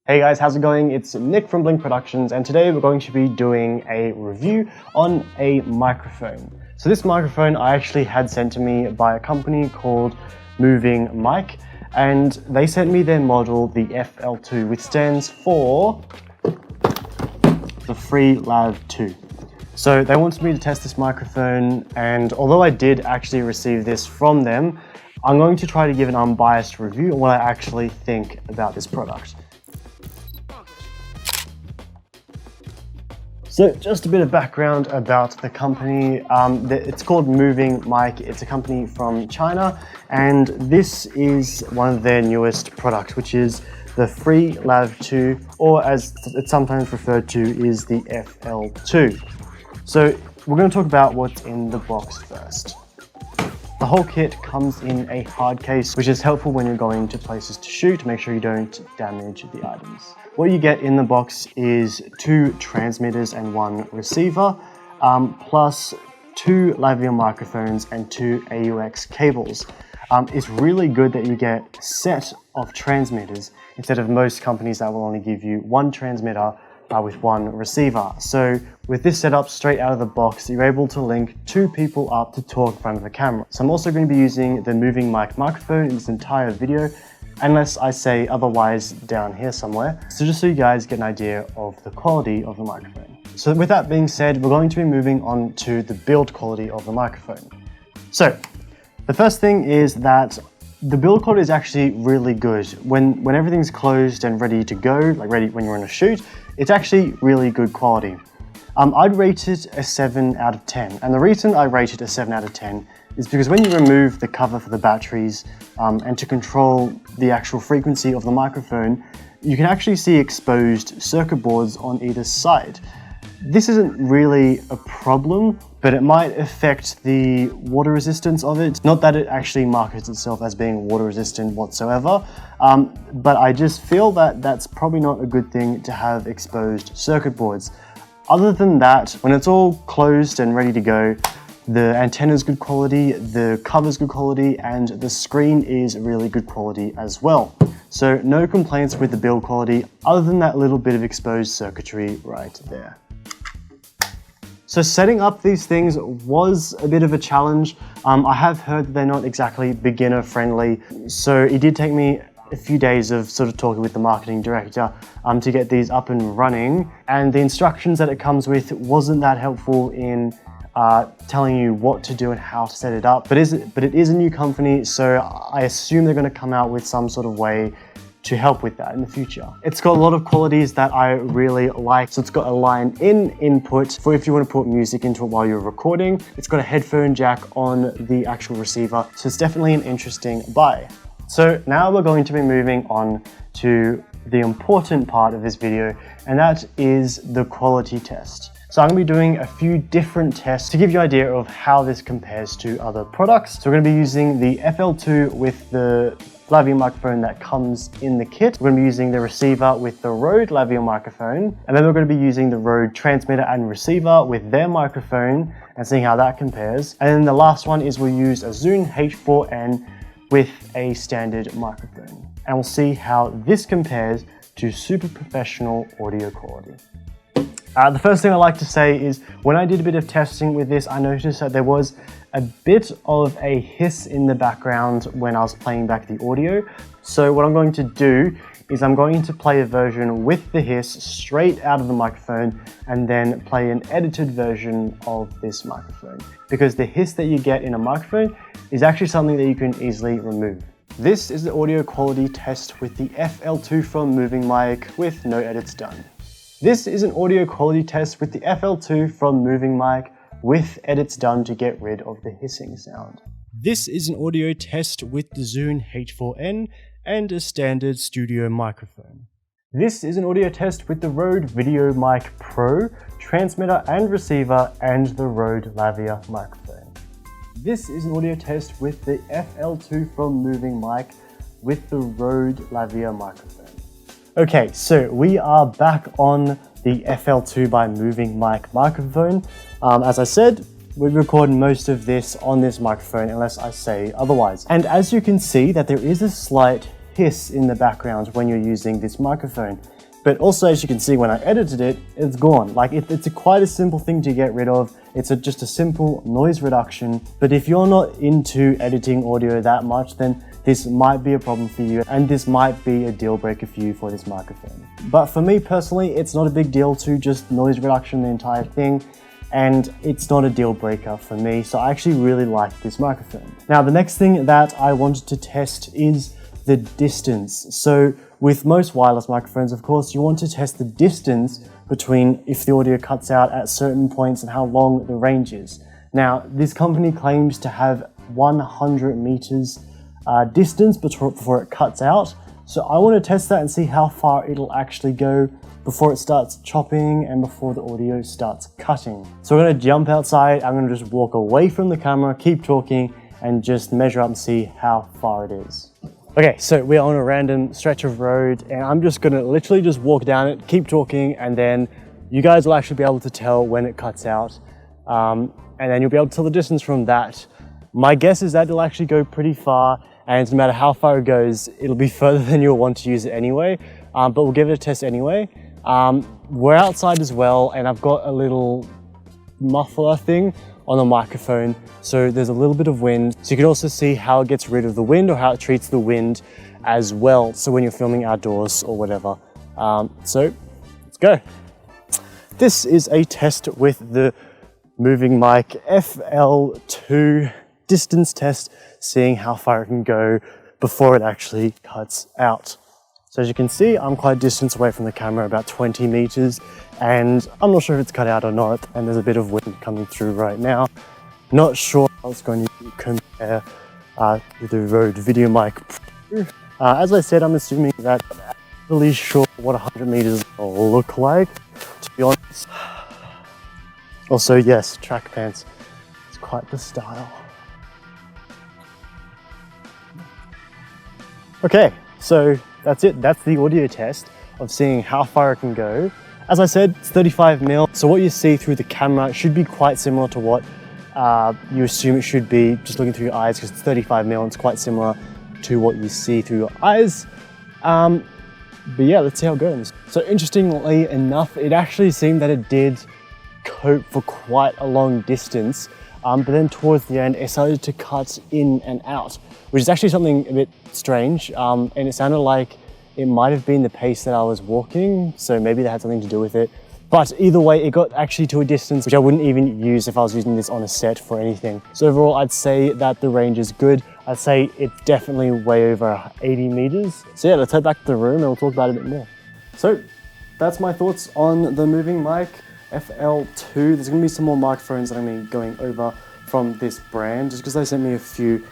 Hey guys, how's it going? It's Nick from Blink Productions, and today we're going to be doing a review on a microphone. So this microphone I actually had sent to me by a company called Moving Mic, and they sent me their model, the FL2, which stands for the FreeLav 2. So they wanted me to test this microphone, and although I did actually receive this from them, I'm going to try to give an unbiased review on what I actually think about this product. So just a bit of background about the company. It's called Moving Mic. It's a company from China, and this is one of their newest products, which is the FreeLav 2, or as it's sometimes referred to, is the FL2. So we're going to talk about what's in the box first. The whole kit comes in a hard case, which is helpful when you're going to places to shoot to make sure you don't damage the items. What you get in the box is 2 transmitters and 1 receiver, plus 2 Lavia microphones and 2 AUX cables. It's really good that you get a set of transmitters instead of most companies that will only give you 1 transmitter with 1 receiver. So with this setup straight out of the box, you're able to link 2 people up to talk in front of the camera. So I'm also going to be using the Moving Mic microphone in this entire video, unless I say otherwise down here somewhere. So just so you guys get an idea of the quality of the microphone. So with that being said, we're going to be moving on to the build quality of the microphone. So the first thing is that the build quality is actually really good. When everything's closed and ready to go, like ready when you're on a shoot, it's actually really good quality. I'd rate it a 7 out of 10. And the reason I rate it a 7 out of 10 is because when you remove the cover for the batteries and to control the actual frequency of the microphone, you can actually see exposed circuit boards on either side. This isn't really a problem, but it might affect the water resistance of it. Not that it actually markets itself as being water resistant whatsoever, but I just feel that that's probably not a good thing to have exposed circuit boards. Other than that, when it's all closed and ready to go, the antenna's good quality, the cover's good quality, and the screen is really good quality as well. So no complaints with the build quality, other than that little bit of exposed circuitry right there. So setting up these things was a bit of a challenge. I have heard that they're not exactly beginner friendly, so it did take me a few days of sort of talking with the marketing director to get these up and running, and the instructions that it comes with wasn't that helpful in telling you what to do and how to set it up. But it is a new company, so I assume they're going to come out with some sort of way to help with that in the future. It's got a lot of qualities that I really like. So it's got a line-in input for if you want to put music into it while you're recording. It's got a headphone jack on the actual receiver, so it's definitely an interesting buy. So now we're going to be moving on to the important part of this video, and that is the quality test. So I'm going to be doing a few different tests to give you an idea of how this compares to other products. So we're going to be using the FL2 with the Lavia microphone that comes in the kit. We're going to be using the receiver with the Rode Lavia microphone, and then we're going to be using the Rode transmitter and receiver with their microphone and seeing how that compares. And then the last one is we'll use a Zune H4n with a standard microphone, and we'll see how this compares to super professional audio quality. The first thing I like to say is when I did a bit of testing with this, I noticed that there was a bit of a hiss in the background when I was playing back the audio. So what I'm going to do is I'm going to play a version with the hiss straight out of the microphone and then play an edited version of this microphone, because the hiss that you get in a microphone is actually something that you can easily remove. This is the audio quality test with the FL2 from Moving Mic with no edits done. This is an audio quality test with the FL2 from Moving Mic with edits done to get rid of the hissing sound. This is an audio test with the Zune H4n and a standard studio microphone. This is an audio test with the Rode VideoMic Pro, transmitter and receiver, and the Rode Lavia microphone. This is an audio test with the FL2 from Moving Mic with the Rode Lavia microphone. Okay, so we are back on the FL2 by Moving Mic microphone. As I said, we record most of this on this microphone unless I say otherwise. And as you can see that there is a slight hiss in the background when you're using this microphone. But also, as you can see, when I edited it, it's gone. Like it's quite a simple thing to get rid of. It's just a simple noise reduction. But if you're not into editing audio that much, then this might be a problem for you, and this might be a deal breaker for you for this microphone. But for me personally, it's not a big deal to just noise reduction the entire thing, and it's not a deal breaker for me. So I actually really like this microphone. Now, the next thing that I wanted to test is the distance. So with most wireless microphones, of course, you want to test the distance between if the audio cuts out at certain points and how long the range is. Now, this company claims to have 100 meters distance before it cuts out. So I want to test that and see how far it'll actually go before it starts chopping and before the audio starts cutting. So we're going to jump outside. I'm going to just walk away from the camera, keep talking, and just measure up and see how far it is. Okay, so we're on a random stretch of road, and I'm just going to literally just walk down it, keep talking, and then you guys will actually be able to tell when it cuts out. And then you'll be able to tell the distance from that. My guess is that it'll actually go pretty far, and no matter how far it goes, it'll be further than you'll want to use it anyway, but we'll give it a test anyway. We're outside as well, and I've got a little muffler thing on the microphone, so there's a little bit of wind. So you can also see how it gets rid of the wind or how it treats the wind as well, so when you're filming outdoors or whatever. So let's go. This is a test with the Moving Mic FL2 distance test, seeing how far it can go before it actually cuts out. So as you can see, I'm quite distant away from the camera, about 20 meters, and I'm not sure if it's cut out or not, and there's a bit of wind coming through right now. Not sure how it's going to compare with the Rode VideoMic Pro. As I said, I'm assuming that I'm not really sure what 100 meters will look like, to be honest. Also, yes, track pants. It's quite the style. Okay, so that's it. That's the audio test of seeing how far it can go. As I said, it's 35mm. So what you see through the camera should be quite similar to what you assume it should be just looking through your eyes, because it's 35mm. It's quite similar to what you see through your eyes. But yeah, let's see how it goes. So interestingly enough, it actually seemed that it did cope for quite a long distance. But then towards the end, it started to cut in and out, which is actually something a bit strange. And it sounded like it might have been the pace that I was walking, so maybe that had something to do with it. But either way, it got actually to a distance which I wouldn't even use if I was using this on a set for anything. So overall, I'd say that the range is good. I'd say it's definitely way over 80 meters. So yeah, let's head back to the room and we'll talk about it a bit more. So that's my thoughts on the Moving Mic FL2. There's gonna be some more microphones that I'm gonna be going over from this brand, just because they sent me a few.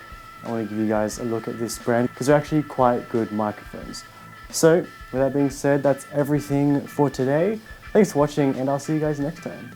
I want to give you guys a look at this brand because they're actually quite good microphones. So with that being said, that's everything for today. Thanks for watching, and I'll see you guys next time.